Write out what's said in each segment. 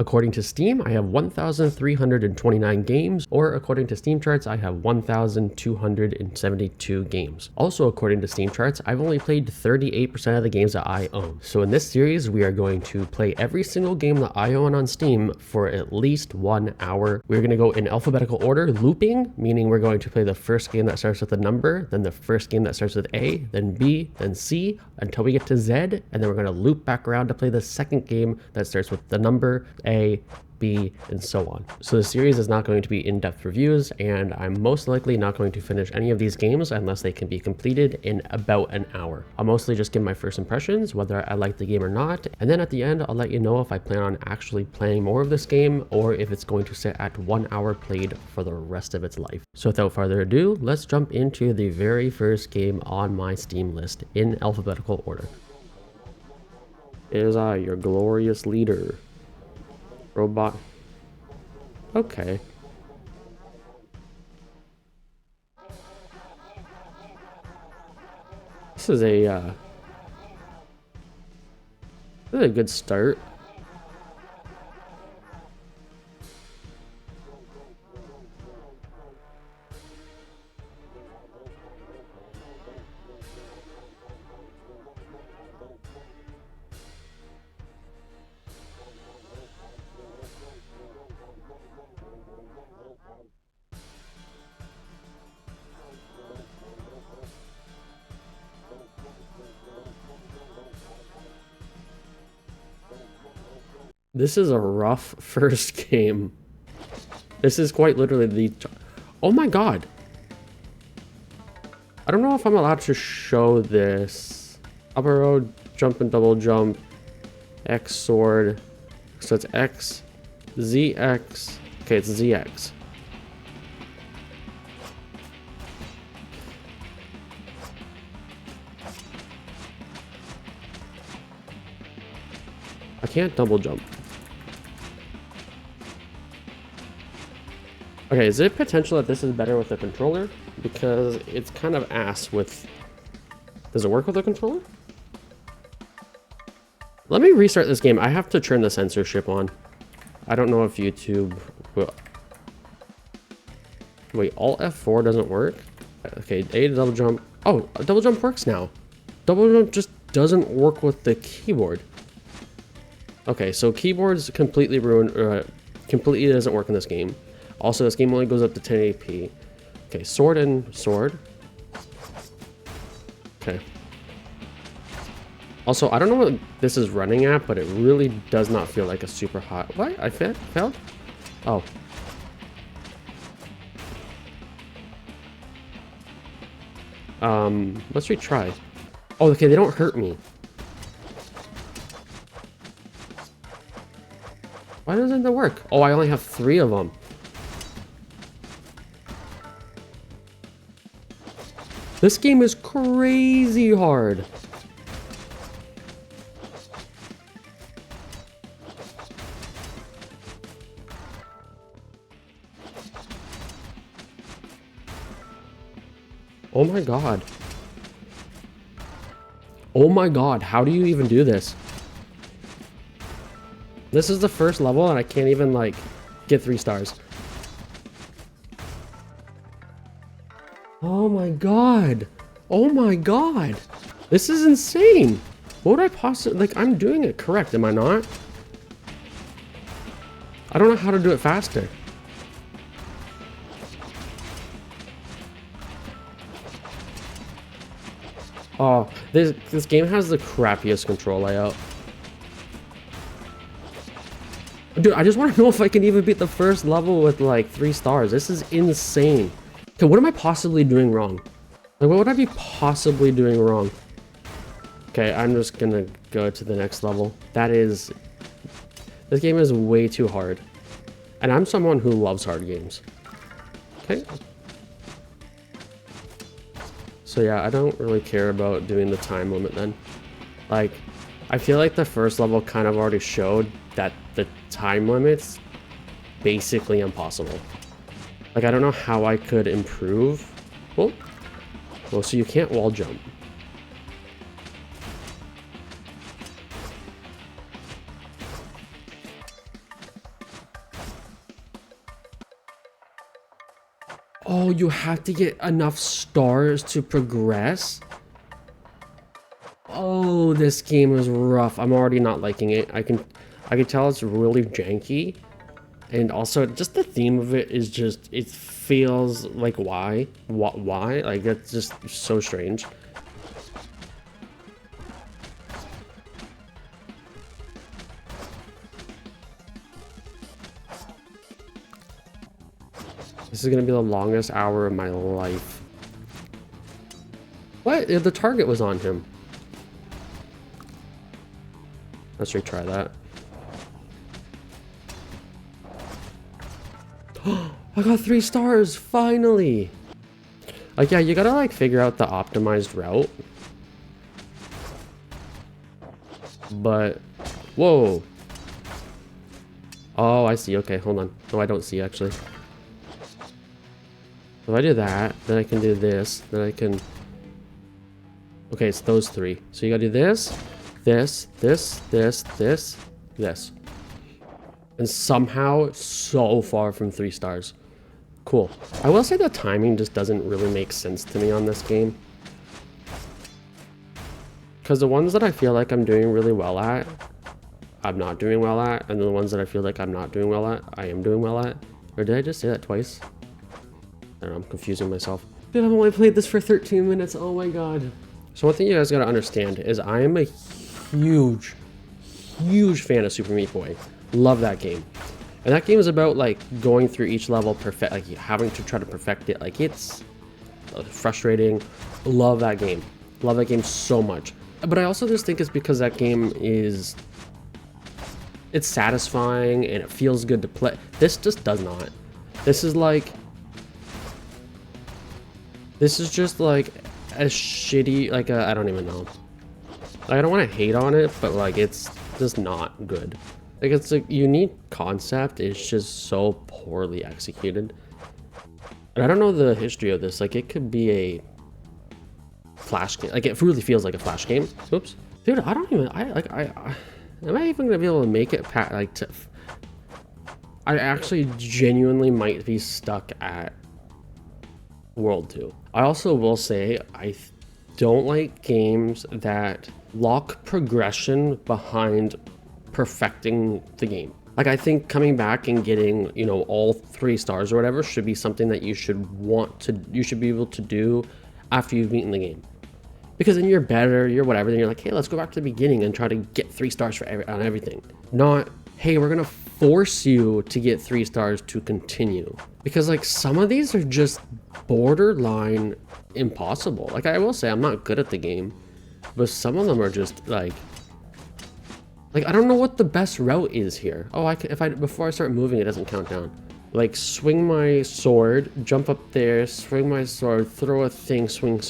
According to Steam, I have 1,329 games, or according to Steam charts, I have 1,272 games. Also, according to Steam charts, I've only played 38% of the games that I own. So in this series, we are going to play every single game that I own on Steam for at least 1 hour. We're going to go in alphabetical order, looping, meaning we're going to play the first game that starts with a number, then the first game that starts with A, then B, then C, until we get to Z, and then we're going to loop back around to play the second game that starts with the number A, B, and so on. So the series is not going to be in-depth reviews, and I'm most likely not going to finish any of these games unless they can be completed in about an hour. I'll mostly just give my first impressions, whether I like the game or not, and then at the end, I'll let you know if I plan on actually playing more of this game or if it's going to sit at 1 hour played for the rest of its life. So without further ado, let's jump into the very first game on my Steam list in alphabetical order. It is I, your glorious leader. Robot. Okay. This is a good start. This is a rough first game. This is quite literally the... Oh my god! I don't know if I'm allowed to show this. Upper row, jump and double jump. X sword. So it's X. ZX. Okay, it's ZX. I can't double jump. Okay, is it potential that this is better with the controller? Because it's kind of ass with... Does it work with the controller? Let me restart this game. I have to turn the censorship on. I don't know if YouTube will... Wait, Alt F4 doesn't work? Okay, A to double jump. Oh, double jump works now. Double jump just doesn't work with the keyboard. Okay, so keyboard's completely ruined, completely doesn't work in this game. Also, this game only goes up to 1080p. Okay, sword and sword. Okay. Also, I don't know what this is running at, but it really does not feel like a super hot... What? I failed? Oh. Let's retry. Oh, okay, they don't hurt me. Why doesn't that work? Oh, I only have 3 of them. This game is crazy hard. Oh my god. Oh my god, how do you even do this? This is the first level and I can't even, like, get 3 stars. Oh my god. Oh my god. This is insane. What would I possibly... Like, I'm doing it correct, am I not? I don't know how to do it faster. Oh, this game has the crappiest control layout. Dude, I just want to know if I can even beat the first level with like 3 stars. This is insane. Okay, what am I possibly doing wrong? Like, what would I be possibly doing wrong? Okay, I'm just gonna go to the next level. This game is way too hard. And I'm someone who loves hard games. Okay. So yeah, I don't really care about doing the time limit then. Like, I feel like the first level kind of already showed that the time limit's basically impossible. Like, I don't know how I could improve. Well, so you can't wall jump. Oh, you have to get enough stars to progress? Oh, this game is rough. I'm already not liking it. I can tell it's really janky. And also, just the theme of it is just, it feels like why? Why? Like, that's just so strange. This is gonna be the longest hour of my life. What? The target was on him. Let's retry that. I got 3 stars, finally! Like, yeah, you gotta, like, figure out the optimized route. But, whoa. Oh, I see, okay, hold on. No, I don't see, actually. If I do that, then I can do this, then I can... Okay, it's those 3. So you gotta do this, this, this. And somehow, so far from 3 stars. Cool. I will say the timing just doesn't really make sense to me on this game. Because the ones that I feel like I'm doing really well at, I'm not doing well at. And the ones that I feel like I'm not doing well at, I am doing well at. Or did I just say that twice? I don't know, I'm confusing myself. Dude, I've only played this for 13 minutes. Oh my god. So one thing you guys gotta understand is I am a huge fan of Super Meat Boy. Love that game. And that game is about like going through each level like having to try to perfect it. Like it's frustrating. Love that game. Love that game so much. But I also just think it's because that game is, it's satisfying and it feels good to play. This just does not. This is just like a shitty, like I don't even know. I don't want to hate on it, but like it's just not good. Like it's a unique concept, it's just so poorly executed. And I don't know the history of this, like it could be a Flash game, like it really feels like a Flash game. Oops. Dude, I don't even, am I even gonna be able to make it past, like I actually genuinely might be stuck at World 2. I also will say, I don't like games that lock progression behind perfecting the game. Like I think coming back and getting, you know, all 3 stars or whatever should be something that you should be able to do after you've beaten the game. Because then you're better, you're whatever, then you're like, hey, let's go back to the beginning and try to get 3 stars on everything. Not, hey, we're gonna force you to get 3 stars to continue. Because like some of these are just borderline impossible. Like I will say I'm not good at the game, but some of them are just like I don't know what the best route is here. Oh, before I start moving, it doesn't count down. Like swing my sword, jump up there, swing my sword, throw a thing, swing.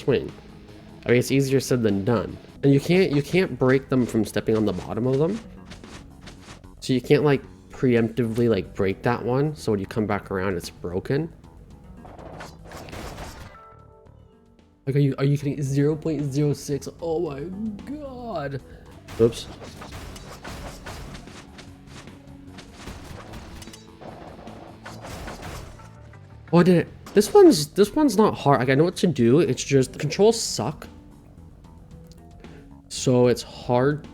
I mean, it's easier said than done. And you can't break them from stepping on the bottom of them. So you can't like preemptively like break that one. So when you come back around, it's broken. Like, are you kidding? 0.06. Oh my god. Oops. Oh, I did it. This one's not hard. Like I know what to do. It's just the controls suck. So it's hard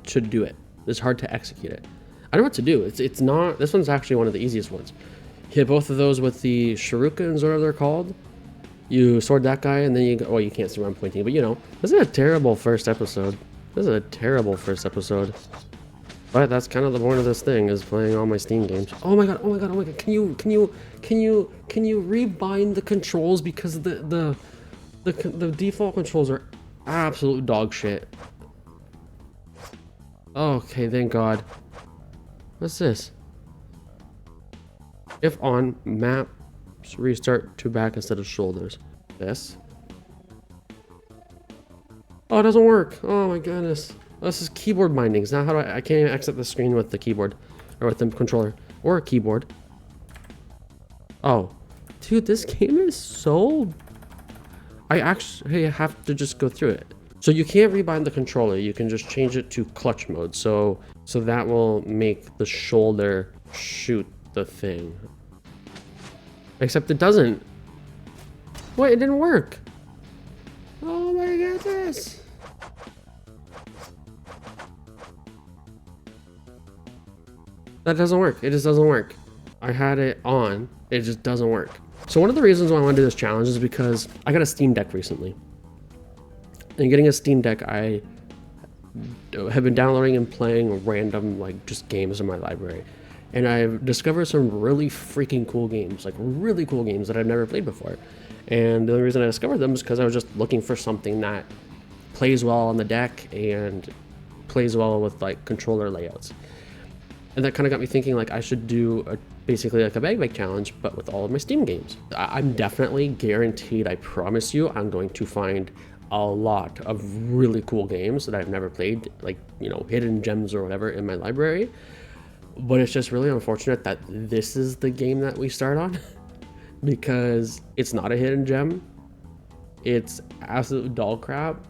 to do it. It's hard to execute it. I know what to do. It's not. This one's actually one of the easiest ones. Hit both of those with the shurikens, whatever they're called. You sword that guy, and then you go. Oh, you can't see where I'm pointing, but you know, this is a terrible first episode. But that's kind of the point of this thing, is playing all my Steam games. Oh my god! Can you rebind the controls, because the default controls are absolute dog shit. Okay, thank god. What's this? If on maps restart to back instead of shoulders. This. Oh, it doesn't work. Oh my goodness. This is keyboard bindings. Now how do I can't even exit the screen with the keyboard, or with the controller, or a keyboard. Oh, dude, this game is so... I actually have to just go through it. So you can't rebind the controller. You can just change it to clutch mode. So that will make the shoulder shoot the thing. Except it doesn't. Wait, it didn't work. Oh my goodness. That doesn't work. It just doesn't work. I had it on. It just doesn't work. So one of the reasons why I want to do this challenge is because I got a Steam Deck recently. And getting a Steam Deck, I have been downloading and playing random, like, just games in my library. And I've discovered some really freaking cool games, like really cool games that I've never played before. And the only reason I discovered them is because I was just looking for something that plays well on the deck and plays well with like controller layouts. And that kind of got me thinking like I should do basically like a bag challenge, but with all of my Steam games. I'm definitely guaranteed, I promise you, I'm going to find a lot of really cool games that I've never played, like, you know, hidden gems or whatever in my library. But it's just really unfortunate that this is the game that we start on because it's not a hidden gem. It's absolute dog crap.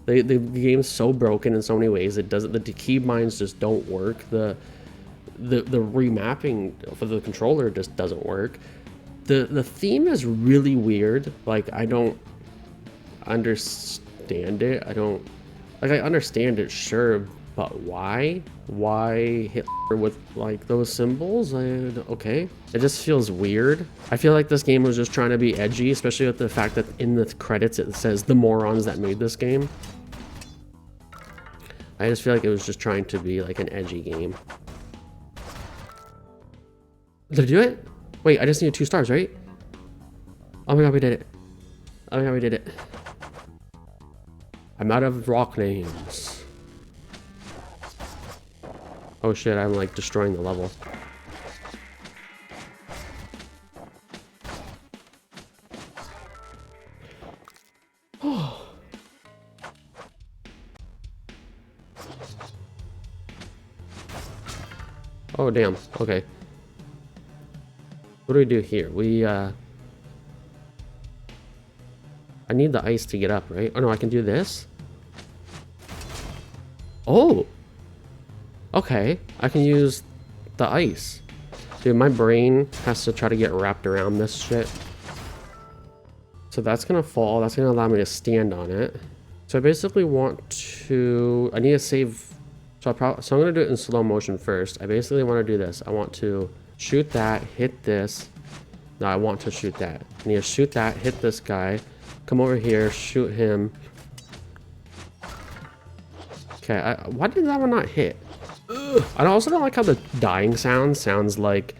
The game's so broken in so many ways. It doesn't, the key binds just don't work. The remapping for the controller just doesn't work. The theme is really weird. Like, I don't understand it. I understand it, sure, but why Hitler with like those symbols? Okay, it just feels weird. I feel like this game was just trying to be edgy, especially with the fact that in the credits it says the morons that made this game. I just feel like it was just trying to be like an edgy game. Did I do it? Wait, I just needed 2 stars, right? Oh my god, we did it. Oh my god, we did it. I'm out of rock names. Oh shit, I'm like destroying the level. Oh damn, okay. What do we do here? I need the ice to get up, right? Oh no, I can do this? Oh! Okay, I can use the ice. Dude, my brain has to try to get wrapped around this shit. So that's gonna fall, that's gonna allow me to stand on it. So I basically want to, I need to save, so I'm gonna do it in slow motion first. I basically wanna do this. I want to shoot that, hit this. No, I want to shoot that. I need to shoot that, hit this guy, come over here, shoot him. Okay, why did that one not hit? Ugh. I also don't like how the dying sounds like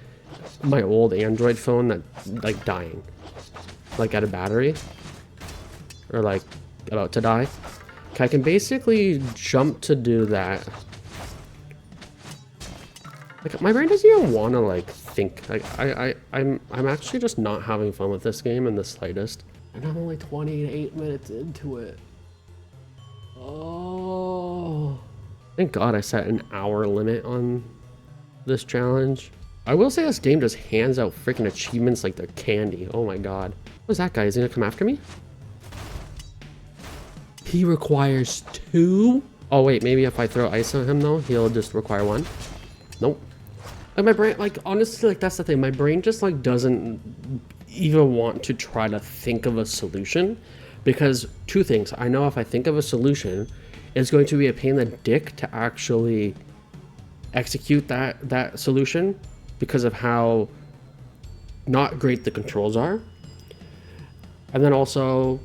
my old Android phone that like dying, like out of battery or like about to die. Okay, I can basically jump to do that. Like my brain doesn't even want to like think. Like I'm actually just not having fun with this game in the slightest. And I'm only 28 minutes into it. Oh. Thank God I set an hour limit on this challenge. I will say this game just hands out freaking achievements like they're candy. Oh my God. What's that guy? Is he gonna come after me? He requires 2? Oh wait, maybe if I throw ice on him though, he'll just require 1. Nope. Like my brain, like honestly, like that's the thing. My brain just like doesn't even want to try to think of a solution because 2 things. I know if I think of a solution, it's going to be a pain in the dick to actually execute that solution because of how not great the controls are. And then also,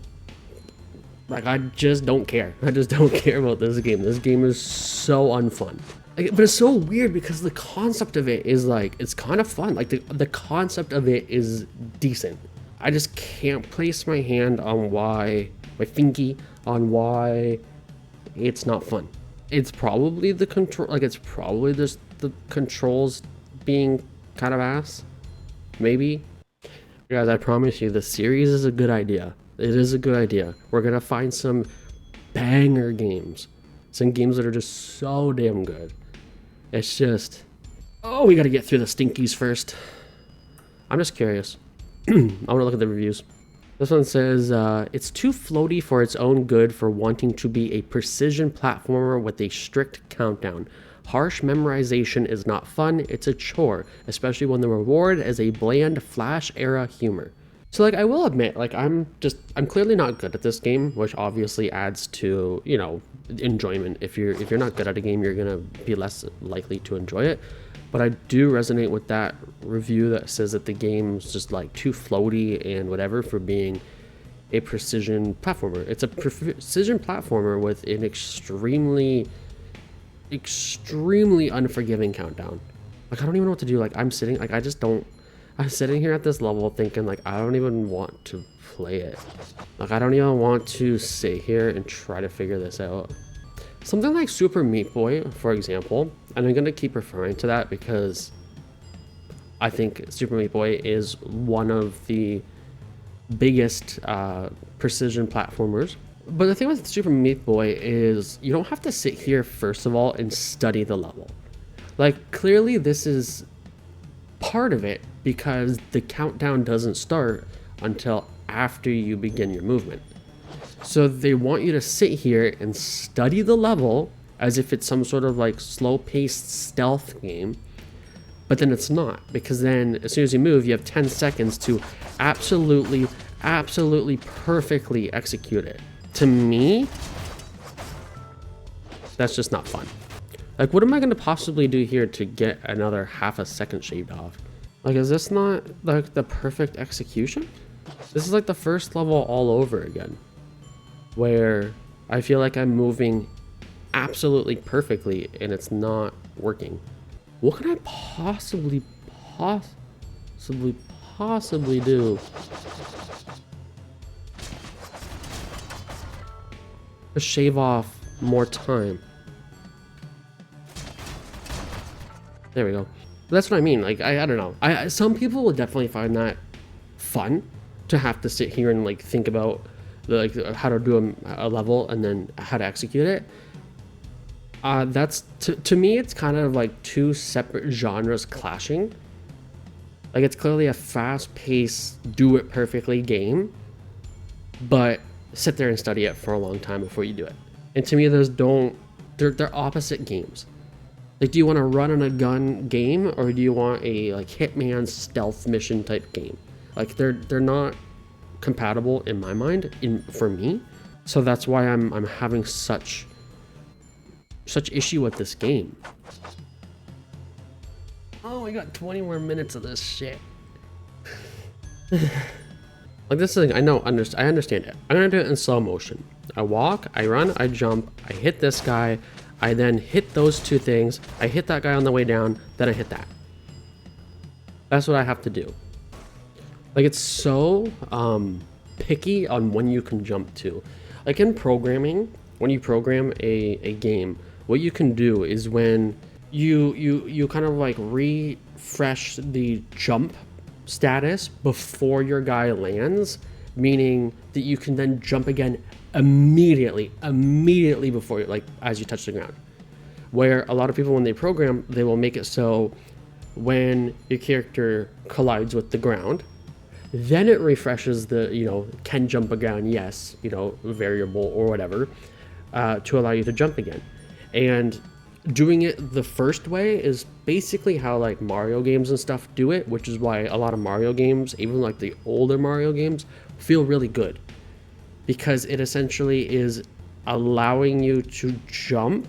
like, I just don't care. I just don't care about this game. This game is so unfun. Like, but it's so weird because the concept of it is like, it's kind of fun. Like the concept of it is decent. I just can't place my hand on why, my thingy on why it's not fun. It's probably the control, like it's probably just the controls being kind of ass. Maybe. Guys, I promise you, the series is a good idea. It is a good idea. We're gonna find some banger games. Some games that are just so damn good. It's just, oh, we gotta get through the stinkies first. I'm just curious. I wanna look at the reviews. This one says, it's too floaty for its own good for wanting to be a precision platformer with a strict countdown. Harsh memorization is not fun, it's a chore, especially when the reward is a bland Flash era humor. So like, I will admit, like, I'm clearly not good at this game, which obviously adds to, you know, enjoyment. If you're not good at a game, you're gonna be less likely to enjoy it. But I do resonate with that review that says that the game's just like too floaty and whatever for being a precision platformer. It's a precision platformer with an extremely unforgiving countdown. Like, I don't even know what to do. Like, I'm sitting here at this level thinking, like, I don't even want to play it. Like, I don't even want to sit here and try to figure this out. Something like Super Meat Boy, for example, and I'm gonna keep referring to that because I think Super Meat Boy is one of the biggest precision platformers. But the thing with Super Meat Boy is you don't have to sit here, first of all, and study the level. Like, clearly this is part of it because the countdown doesn't start until after you begin your movement. So they want you to sit here and study the level as if it's some sort of like slow-paced stealth game, but then it's not, because then as soon as you move, you have 10 seconds to absolutely perfectly execute it. To me, that's just not fun. Like, what am I going to possibly do here to get another half a second shaved off? Like, is this not like the perfect execution? This is like the first level all over again, where I feel like I'm moving absolutely perfectly and it's not working. What can I possibly do to shave off more time? There we go. That's what I mean. Like, I don't know. Some people will definitely find that fun to have to sit here and like think about like how to do a level and then how to execute it. That's to me, it's kind of like two separate genres clashing. Like, it's clearly a fast-paced, do-it-perfectly game, but sit there and study it for a long time before you do it. And to me, they're opposite games. Like, do you want a run and a gun game, or do you want a like Hitman stealth mission type game? Like, they're not compatible in my mind, for me. So that's why I'm having such issue with this game. Oh, we got 20 more minutes of this shit. Like, this thing, I understand it. I'm gonna do it in slow motion. I walk, I run, I jump, I hit this guy, I then hit those two things, I hit that guy on the way down, then I hit that. That's what I have to do. Like, it's so picky on when you can jump to. Like, in programming, when you program a game, what you can do is when you kind of like refresh the jump status before your guy lands, meaning that you can then jump again immediately before, like, as you touch the ground. Where a lot of people, when they program, they will make it so when your character collides with the ground, then it refreshes the, you know, can jump again, yes, you know, variable or whatever, to allow you to jump again. And doing it the first way is basically how like Mario games and stuff do it, which is why a lot of Mario games, even like the older Mario games, feel really good, because it essentially is allowing you to jump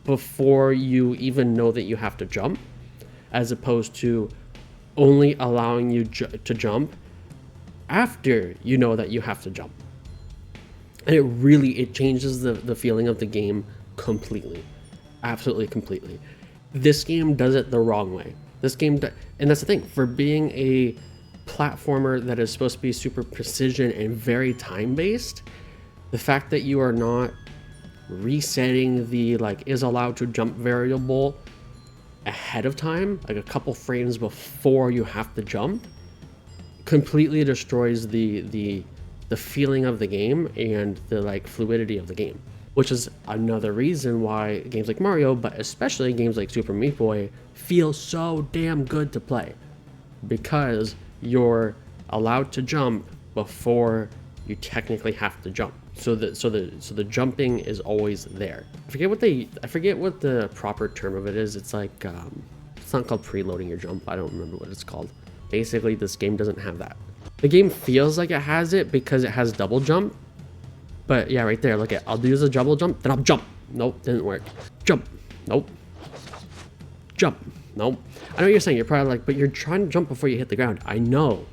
before you even know that you have to jump, as opposed to only allowing you to jump after you know that you have to jump. And it changes the feeling of the game completely. Absolutely completely. This game does it the wrong way. And that's the thing, for being a platformer that is supposed to be super precision and very time-based, the fact that you are not resetting the like is allowed to jump variable ahead of time, like a couple frames before you have to jump, completely destroys the feeling of the game and the like fluidity of the game. Which is another reason why games like Mario, but especially games like Super Meat Boy, feel so damn good to play, because you're allowed to jump before you technically have to jump. So the jumping is always there. I forget what the proper term of it is. It's like it's not called preloading your jump. I don't remember what it's called. Basically, this game doesn't have that. The game feels like it has it because it has double jump. But yeah, right there, look at, I'll use a double jump, then I'll jump. Nope, didn't work. Jump. Nope. Jump. Nope. I know what you're saying. You're probably like, but you're trying to jump before you hit the ground. I know.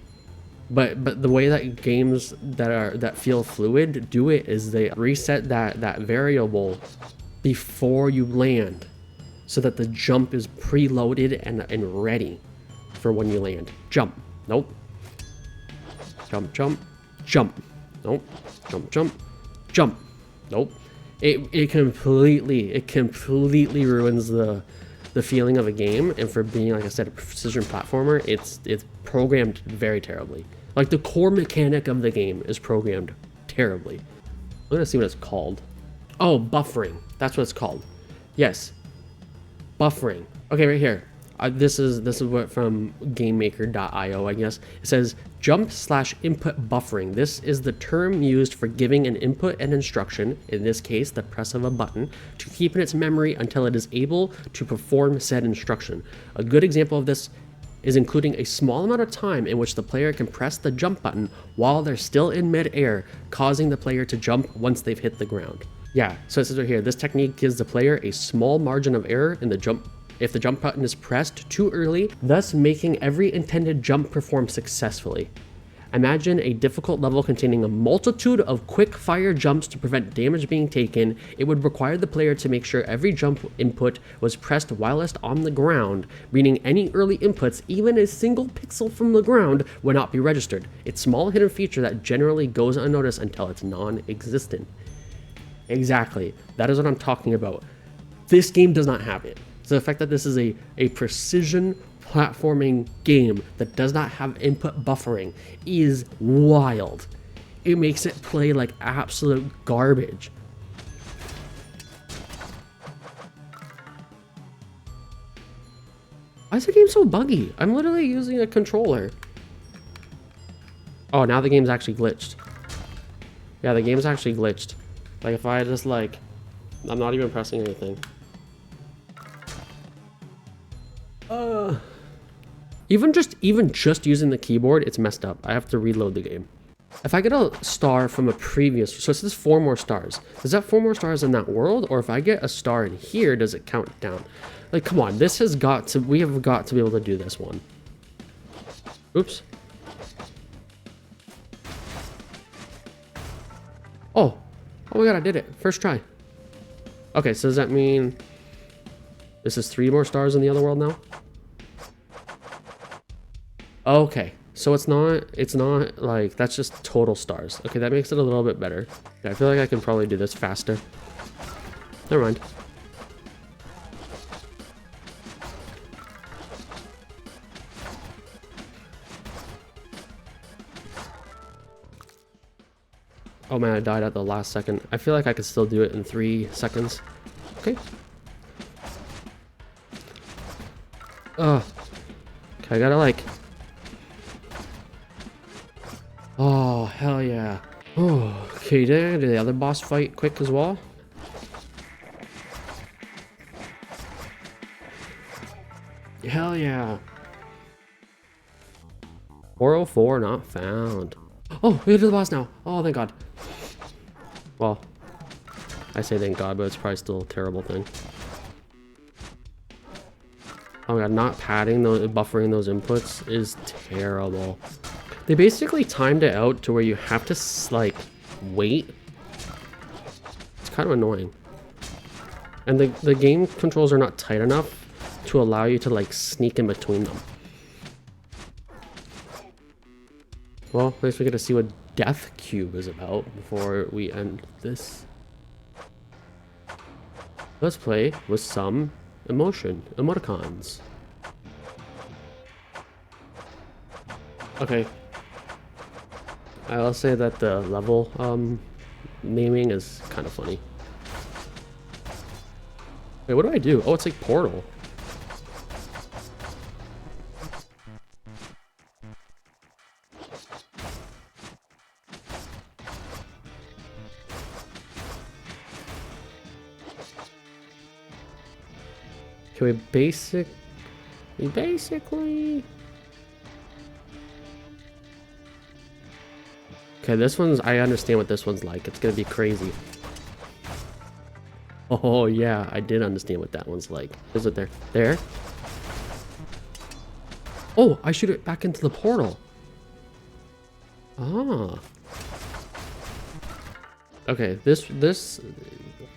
But the way that games that feel fluid do it is they reset that variable before you land so that the jump is preloaded and ready for when you land. Jump. Nope. Jump, jump, jump. Nope. Jump, jump, jump. Nope. It completely ruins the feeling of a game, and for being, like I said, a precision platformer, it's programmed very terribly. Like, the core mechanic of the game is programmed terribly. I'm gonna see what it's called. Oh, buffering. That's what it's called. Yes. Buffering. Okay, right here. This is what from GameMaker.io, I guess. It says jump/input buffering. This is the term used for giving an input and instruction, in this case the press of a button, to keep in its memory until it is able to perform said instruction. A good example of this is including a small amount of time in which the player can press the jump button while they're still in mid-air, causing the player to jump once they've hit the ground. Yeah, so it says right here, this technique gives the player a small margin of error in the jump if the jump button is pressed too early, thus making every intended jump perform successfully. Imagine a difficult level containing a multitude of quick fire jumps to prevent damage being taken. It would require the player to make sure every jump input was pressed whilst on the ground, meaning any early inputs, even a single pixel from the ground, would not be registered. It's a small hidden feature that generally goes unnoticed until it's non-existent. Exactly, that is what I'm talking about. This game does not have it. So the fact that this is a precision platforming game that does not have input buffering is wild. It makes it play like absolute garbage. Why is the game so buggy? I'm literally using a controller. Oh, now the game's actually glitched. Yeah, the game's actually glitched. Like, if I just, like, I'm not even pressing anything. Even just using the keyboard, it's messed up. I have to reload the game. If I get a star from a previous, so it says 4 more stars. Does that 4 more stars in that world? Or if I get a star in here, does it count down? Like, come on, this has got to, we have got to be able to do this one. Oops. Oh my god, I did it. First try. Okay, so does that mean this is 3 more stars in the other world now? Okay, so it's not like, that's just total stars. Okay, that makes it a little bit better. Yeah, I feel like I can probably do this faster. Never mind. Oh man, I died at the last second. I feel like I could still do it in 3 seconds. Okay. Okay, I gotta like... Oh, hell yeah. Oh, okay, did the other boss fight quick as well? Hell yeah. 404 not found. Oh, we get to the boss now. Oh, thank God. Well, I say thank God, but it's probably still a terrible thing. Oh my God, not padding those, buffering those inputs is terrible. They basically timed it out to where you have to, like, wait. It's kind of annoying. And the game controls are not tight enough to allow you to, like, sneak in between them. Well, at least we get to see what Death Cube is about before we end this. Let's play with some emoticons. Okay. I'll say that the level naming is kind of funny. Wait, what do I do? Oh, it's like Portal. So we basically... Okay, this one's... I understand what this one's like. It's gonna be crazy. Oh, yeah, I did understand what that one's like. Is it there? There? Oh, I shoot it back into the portal. Ah. Okay, this...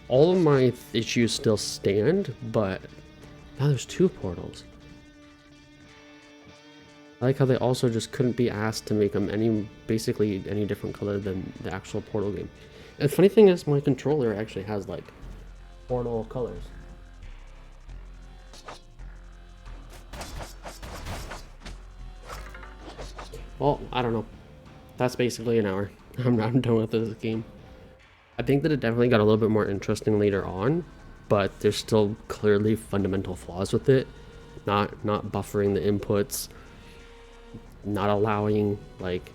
All of my issues still stand, but now there's 2 portals. I like how they also just couldn't be asked to make them basically any different color than the actual portal game. And the funny thing is, my controller actually has like portal colors. Well, I don't know. That's basically an hour. I'm done with this game. I think that it definitely got a little bit more interesting later on, but there's still clearly fundamental flaws with it. Not buffering the inputs, not allowing like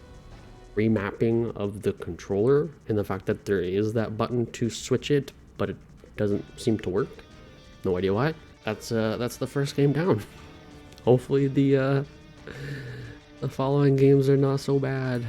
remapping of the controller, and the fact that there is that button to switch it, but it doesn't seem to work. No idea why. That's the first game down. Hopefully the following games are not so bad.